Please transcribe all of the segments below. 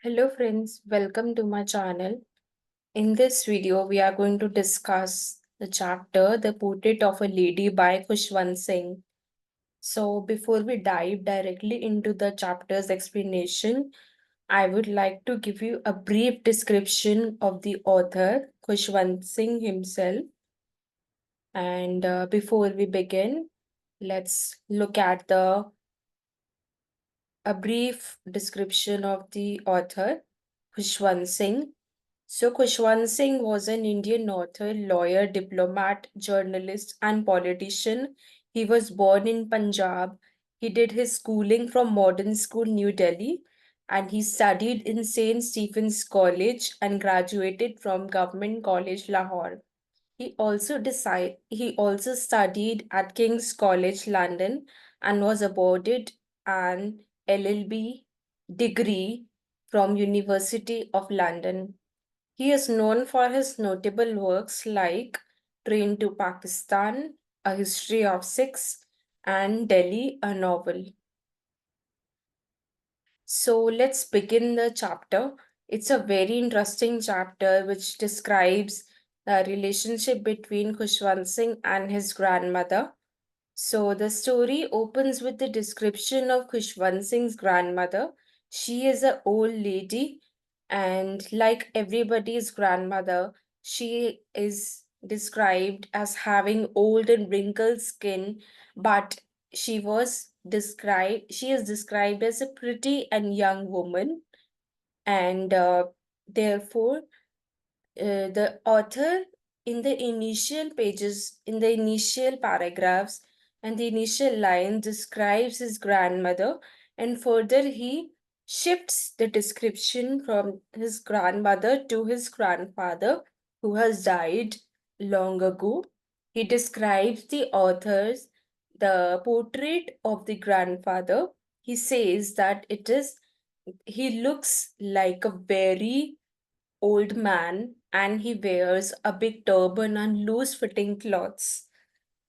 Hello friends, welcome to my channel. In this video, we are going to discuss the chapter The Portrait of a Lady by Khushwant Singh. So before we dive directly into the chapter's explanation, I would like to give you a brief description of the author, Khushwant Singh himself. And before we begin, let's look at a brief description of the author, Khushwant Singh. So, Khushwant Singh was an Indian author, lawyer, diplomat, journalist, and politician. He was born in Punjab. He did his schooling from Modern School, New Delhi, and he studied in St. Stephen's College and graduated from Government College, Lahore. He also studied at King's College, London, and was awarded an LLB degree from University of London. He is known for his notable works like Train to Pakistan, A History of Six, and Delhi, a novel. So let's begin the chapter. It's a very interesting chapter which describes the relationship between Khushwant Singh and his grandmother. So the story opens with the description of Khushwant Singh's grandmother. She is an old lady, and like everybody's grandmother, she is described as having old and wrinkled skin, but she is described as a pretty and young woman, and therefore the author in the initial paragraphs and the initial line describes his grandmother, and further he shifts the description from his grandmother to his grandfather who has died long ago. He describes the portrait of the grandfather. He says that he looks like a very old man and he wears a big turban and loose fitting clothes.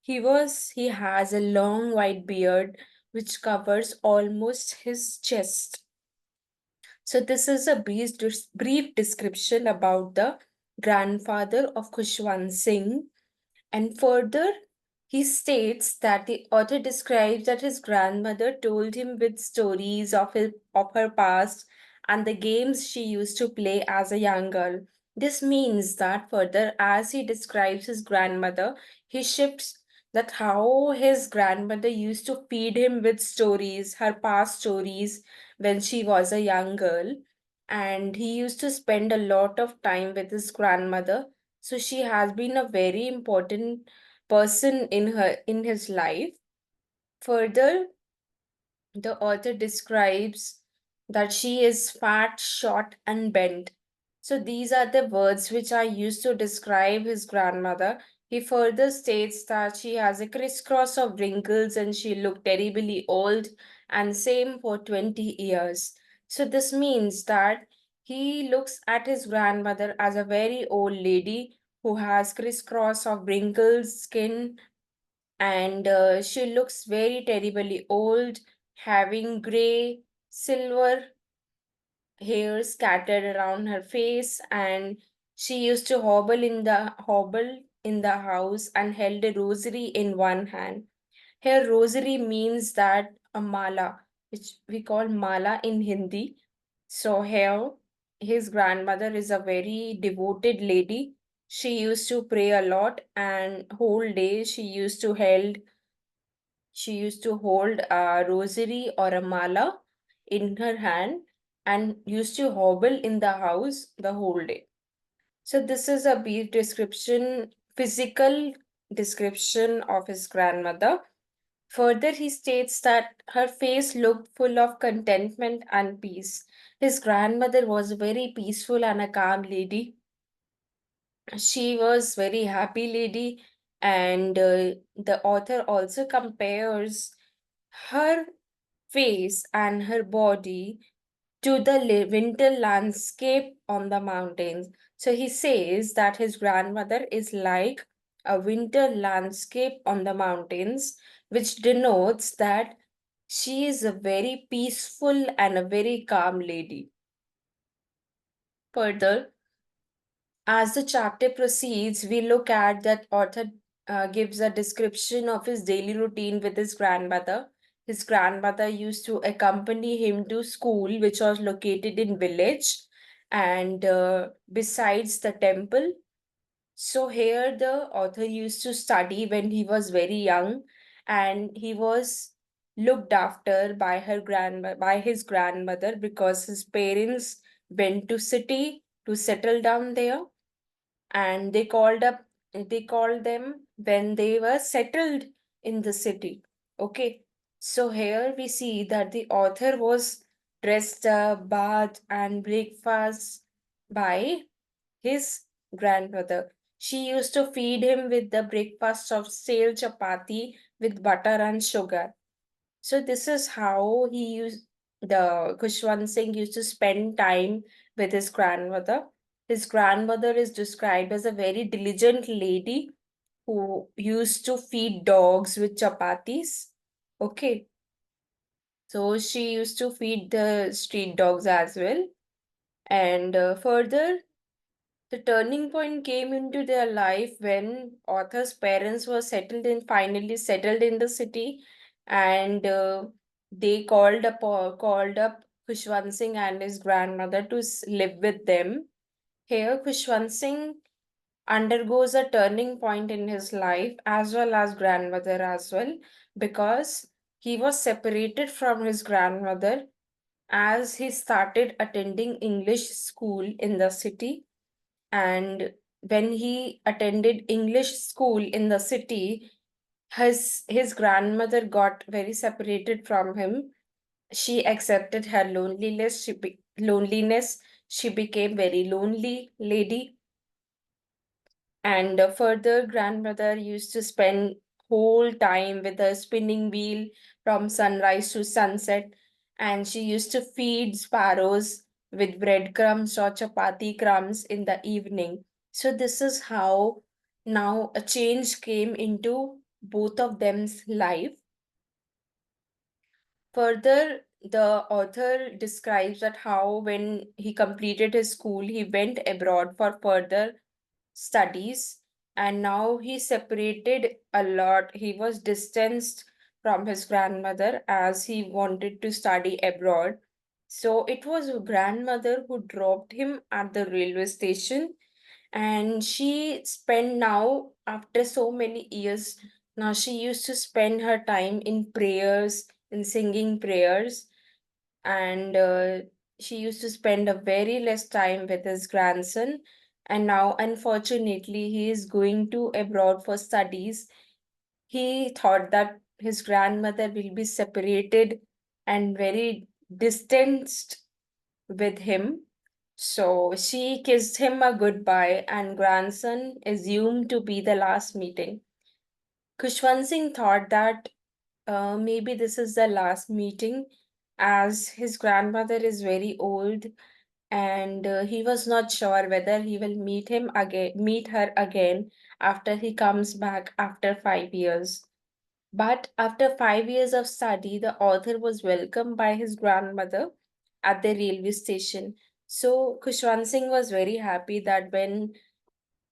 He has a long white beard which covers almost his chest. So this is a brief description about the grandfather of Khushwant Singh, and further, he states that the author describes that his grandmother told him with stories of her past and the games she used to play as a young girl. This means that further, as he describes his grandmother, he shifts that how his grandmother used to feed him with stories, her past stories when she was a young girl. And he used to spend a lot of time with his grandmother, so she has been a very important person in his life. Further, the author describes that she is fat, short, and bent. So these are the words which are used to describe his grandmother. He further states that she has a crisscross of wrinkles and she looked terribly old, and same for 20 years. So this means that he looks at his grandmother as a very old lady who has crisscross of wrinkles, skin, and she looks very terribly old, having gray, silver hair scattered around her face, and she used to hobble in the house and held a rosary in one hand. Her rosary means that a mala, which we call mala in Hindi. So here, his grandmother is a very devoted lady. She used to pray a lot, and whole day she used to hold a rosary or a mala in her hand and used to hobble in the house the whole day. So this is a brief physical description of his grandmother. Further, he states that her face looked full of contentment and peace. His grandmother was a very peaceful and a calm lady. She was very happy lady, and the author also compares her face and her body to the winter landscape on the mountains. So he says that his grandmother is like a winter landscape on the mountains, which denotes that she is a very peaceful and a very calm lady. Further, as the chapter proceeds, we look at that author gives a description of his daily routine with his grandmother. His grandmother used to accompany him to school, which was located in village and besides the temple. So here the author used to study when he was very young, and he was looked after by by his grandmother because his parents went to city to settle down there, and they called them when they were settled in the city. Okay, so here we see that the author was dressed up, bath and breakfast by his grandmother. She used to feed him with the breakfast of stale chapati with butter and sugar. So this is how the Khushwant Singh used to spend time with his grandmother. His grandmother is described as a very diligent lady who used to feed dogs with chapatis. Okay, so she used to feed the street dogs as well. And further, the turning point came into their life when author's parents were finally settled in the city, and they called up Khushwant Singh and his grandmother to live with them. Here, Khushwant Singh undergoes a turning point in his life as well as grandmother as well, because he was separated from his grandmother as he started attending English school in the city. And when he attended English school in the city, his grandmother got very separated from him. She accepted her loneliness. She became very lonely lady. And further, grandmother used to spend whole time with a spinning wheel from sunrise to sunset, and she used to feed sparrows with breadcrumbs or chapati crumbs in the evening. So this is how now a change came into both of them's life. Further, the author describes that how when he completed his school, he went abroad for further studies, and now he separated a lot. He was distanced from his grandmother as he wanted to study abroad. So it was a grandmother who dropped him at the railway station, and she spent now, after so many years, now she used to spend her time in prayers, in singing prayers, and she used to spend a very less time with his grandson. And now unfortunately he is going to abroad for studies. He thought that his grandmother will be separated and very distanced with him, so she kissed him a goodbye, and grandson assumed to be the last meeting. Kushwant Singh thought that maybe this is the last meeting, as his grandmother is very old, and he was not sure whether he will meet her again after he comes back after 5 years. But after 5 years of study, the author was welcomed by his grandmother at the railway station. So Khushwant Singh was very happy that when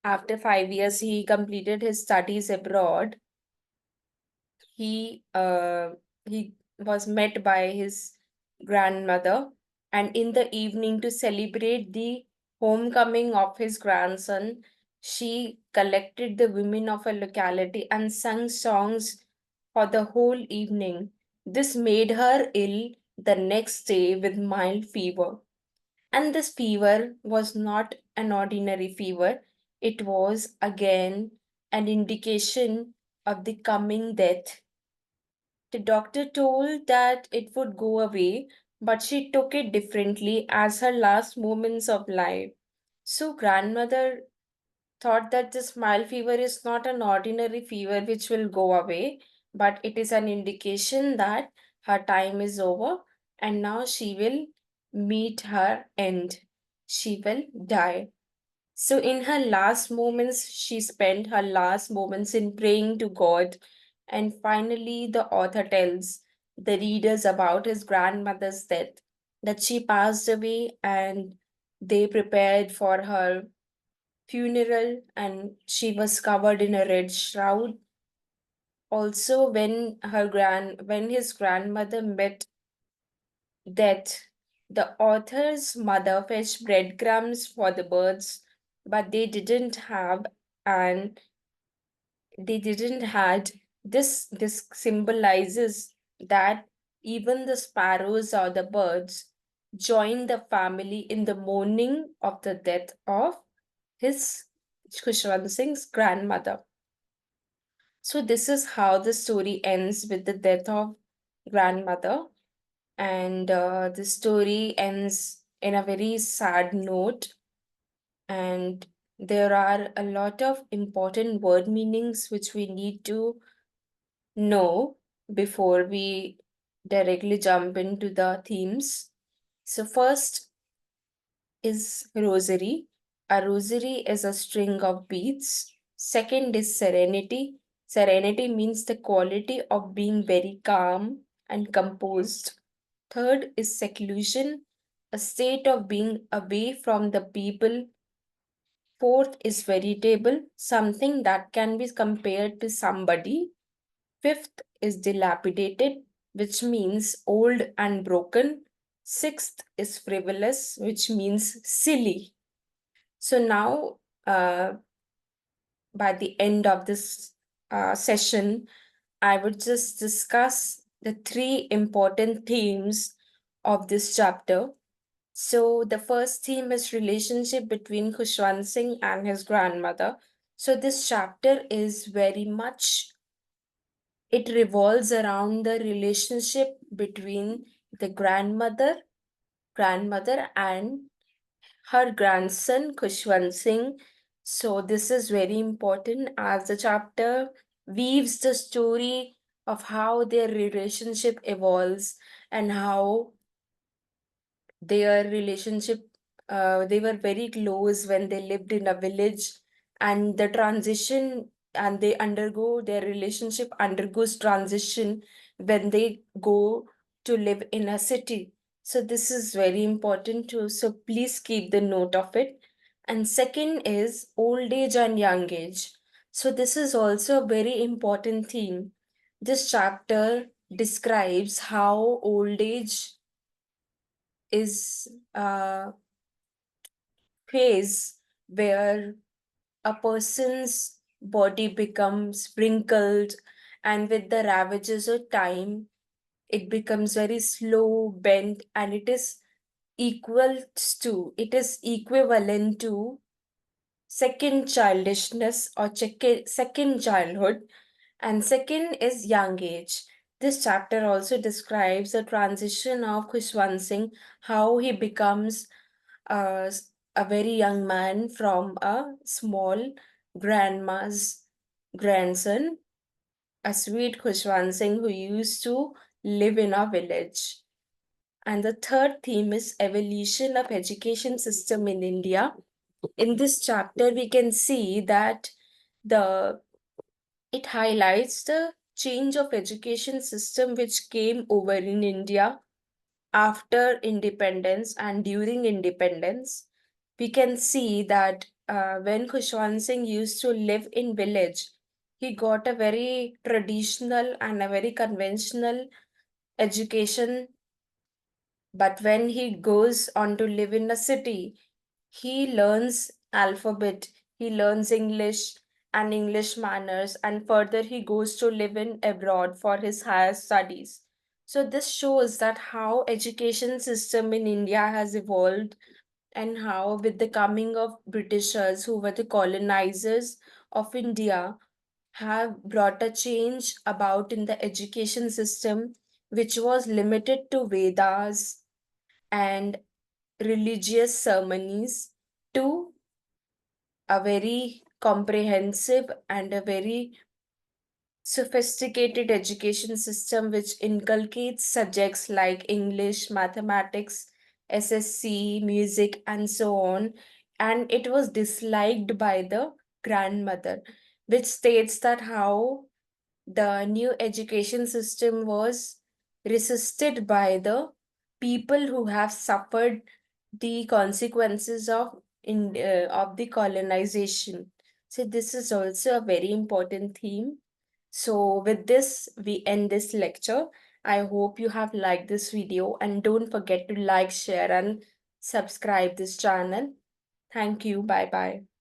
after 5 years he completed his studies abroad, he uh, he was met by his grandmother, and in the evening, to celebrate the homecoming of his grandson, she collected the women of a locality and sang songs for the whole evening. This made her ill the next day with mild fever, and this fever was not an ordinary fever. It was again an indication of the coming death. The doctor told that it would go away, but she took it differently as her last moments of life. So, grandmother thought that this mild fever is not an ordinary fever which will go away, but it is an indication that her time is over and now she will meet her end. She will die. So, in her last moments, she spent her last moments in praying to God. And finally, the author tells the readers about his grandmother's death, that she passed away, and They prepared for her funeral and she was covered in a red shroud. Also, when his grandmother met death, the author's mother fetched breadcrumbs for the birds, but and they didn't had this symbolizes that even the sparrows or the birds joined the family in the mourning of the death of his Khushwant Singh's grandmother. So this is how the story ends with the death of grandmother, and the story ends in a very sad note. And there are a lot of important word meanings which we need to know before we directly jump into the themes. So first is rosary. A rosary is a string of beads. Second is serenity. Serenity means the quality of being very calm and composed. Third is seclusion, a state of being away from the people. Fourth is veritable, something that can be compared to somebody. Fifth is dilapidated, which means old and broken. Sixth is frivolous, which means silly. So now, by the end of this session, I would just discuss the three important themes of this chapter. So the first theme is relationship between Khushwant Singh and his grandmother. So this chapter is very much, it revolves around the relationship between the grandmother and her grandson Khushwant Singh. So this is very important as the chapter weaves the story of how their relationship evolves and how their relationship, they were very close when they lived in a village, and the transition, and they undergo their relationship undergoes transition when they go to live in a city. So this is very important too, so please keep the note of it. And second is old age and young age. So this is also a very important theme. This chapter describes how old age is a phase where a person's body becomes wrinkled, and with the ravages of time, it becomes very slow, bent, and it is equivalent to second childishness or second childhood. And second is young age. This chapter also describes the transition of Khushwant Singh, how he becomes uh, a very young man from a small grandma's grandson, a sweet Khushwant Singh who used to live in a village. And the third theme is evolution of education system in India. In this chapter, we can see that the it highlights the change of education system which came over in India after independence and during independence. We can see that when Khushwant Singh used to live in village, he got a very traditional and a very conventional education. But when he goes on to live in a city, he learns alphabet, he learns English and English manners, and further he goes to live in abroad for his higher studies. So this shows that how education system in India has evolved, and how with the coming of Britishers who were the colonizers of India have brought a change about in the education system, which was limited to Vedas and religious ceremonies, to a very comprehensive and a very sophisticated education system which inculcates subjects like English, mathematics, SSC, music, and so on. And it was disliked by the grandmother, which states that how the new education system was resisted by the people who have suffered the consequences of the colonization. So this is also a very important theme. So with this, we end this lecture. I hope you have liked this video and don't forget to like, share, and subscribe this channel. Thank you. Bye bye.